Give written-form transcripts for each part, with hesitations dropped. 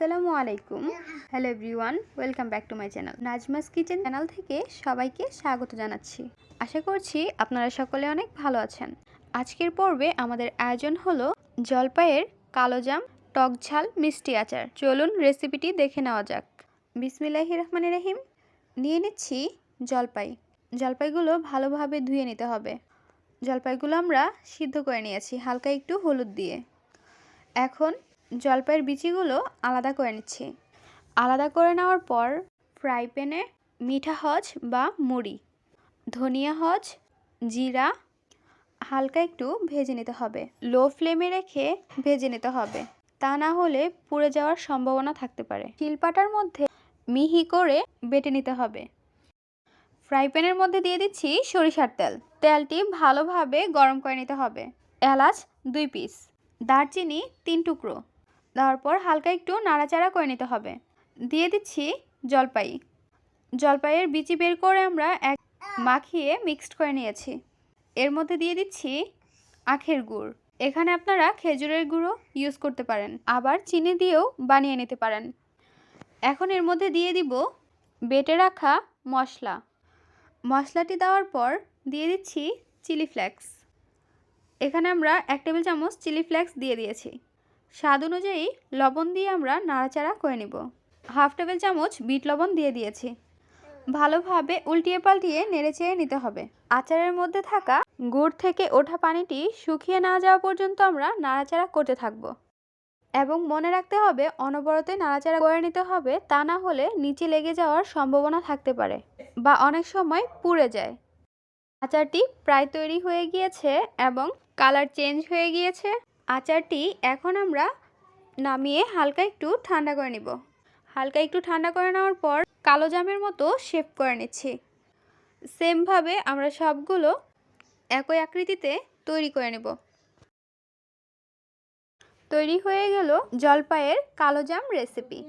আসসালামু আলাইকুম। Hello everyone, welcome back to my channel. Najma's kitchen channel থেকে সবাইকে স্বাগত জানাচ্ছি। আশা করছি আপনারা সকলে অনেক ভালো আছেন। আজকের পর্বে আমাদের আয়োজন হলো জলপাইয়ের কালোজাম টক ঝাল মিষ্টি আচার। চলুন রেসিপিটি দেখে নেওয়া যাক। বিসমিল্লাহির রহমানির রহিম। নিয়ে নিচ্ছি জলপাই। জলপাইগুলো ভালোভাবে ধুয়ে নিতে হবে। জলপাইগুলো আমরা সিদ্ধ করে নিয়েছি হালকা একটু হলুদ দিয়ে। এখন জলপাইয়ের বিচিগুলো আলাদা করে নিচ্ছি। আলাদা করে নেওয়ার পর ফ্রাই প্যানে মিঠা হজ বা মুড়ি, ধনিয়া হজ, জিরা হালকা একটু ভেজে নিতে হবে। লো ফ্লেমে রেখে ভেজে নিতে হবে, তা না হলে পুড়ে যাওয়ার সম্ভাবনা থাকতে পারে। শিলপাটার মধ্যে মিহি করে বেটে নিতে হবে। ফ্রাই প্যানের মধ্যে দিয়ে দিচ্ছি সরিষার তেল। তেলটি ভালোভাবে গরম করে নিতে হবে। এলাচ 2 পিস, দারচিনি 3 টুকরো, তারপর হালকা একটু নাড়াচাড়া করে নিতে হবে। দিয়ে দিচ্ছি জলপাই। জলপাইয়ের বিচি বের করে আমরা মাখিয়ে মিক্সড করে নিয়েছি। এর মধ্যে দিয়ে দিচ্ছি আখের গুড়। এখানে আপনারা খেজুরের গুঁড়ো ইউজ করতে পারেন, আবার চিনি দিয়েও বানিয়ে নিতে পারেন। এখন এর মধ্যে দিয়ে দিব বেটে রাখা মশলা। মশলাটি দেওয়ার পর দিয়ে দিচ্ছি চিলি ফ্লেক্স। এখানে আমরা 1 টেবিল চামচ চিলি ফ্লেক্স দিয়ে দিয়েছি। স্বাদ অনুযায়ী লবণ দিয়ে আমরা নাড়াচাড়া করে নিব। 1/2 টেবিল চামচ বিট লবণ দিয়ে দিয়েছি। ভালোভাবে উল্টিয়ে পাল্টিয়ে নেড়েচেড়ে নিতে হবে। আচারের মধ্যে থাকা গুড় থেকে ওঠা পানিটি শুকিয়ে না যাওয়া পর্যন্ত আমরা নাড়াচাড়া করতে থাকব। এবং মনে রাখতে হবে অনবরত নাড়াচাড়া করে নিতে হবে, তা না হলে নিচে লেগে যাওয়ার সম্ভাবনা থাকতে পারে বা অনেক সময় পুড়ে যায়। আচারটি প্রায় তৈরি হয়ে গিয়েছে এবং কালার চেঞ্জ হয়ে গিয়েছে। আচারটি এখন আমরা নামিয়ে হালকা একটু ঠান্ডা করে নিব। হালকা একটু ঠান্ডা করে নেওয়ার পর কালো জামের মতো শেপ করে নিচ্ছি। সেমভাবে আমরা সবগুলো একই আকৃতিতে তৈরি করে নেব। তৈরি হয়ে গেল জলপাইয়ের কালোজাম রেসিপি।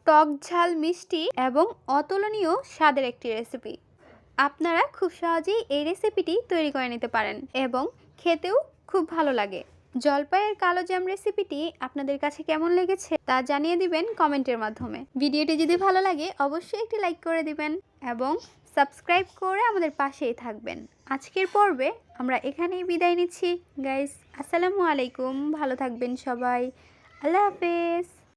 টক ঝাল মিষ্টি এবং অতুলনীয় স্বাদের একটি রেসিপি। আপনারা খুব সহজেই এই রেসিপিটি তৈরি করে নিতে পারেন এবং খেতেও খুব ভালো লাগে। জলপাইয়ের কালোজাম রেসিপিটি আপনাদের কাছে কেমন লেগেছে তা জানিয়ে দিবেন কমেন্টের মাধ্যমে। ভিডিওটি যদি ভালো লাগে অবশ্যই একটি লাইক করে দিবেন এবং সাবস্ক্রাইব করে আমাদের পাশেই থাকবেন। আজকের পর্বে আমরা এখানেই বিদায় নিচ্ছি গাইস। আসসালামু আলাইকুম, ভালো থাকবেন সবাই। আল্লাহ হাফেজ।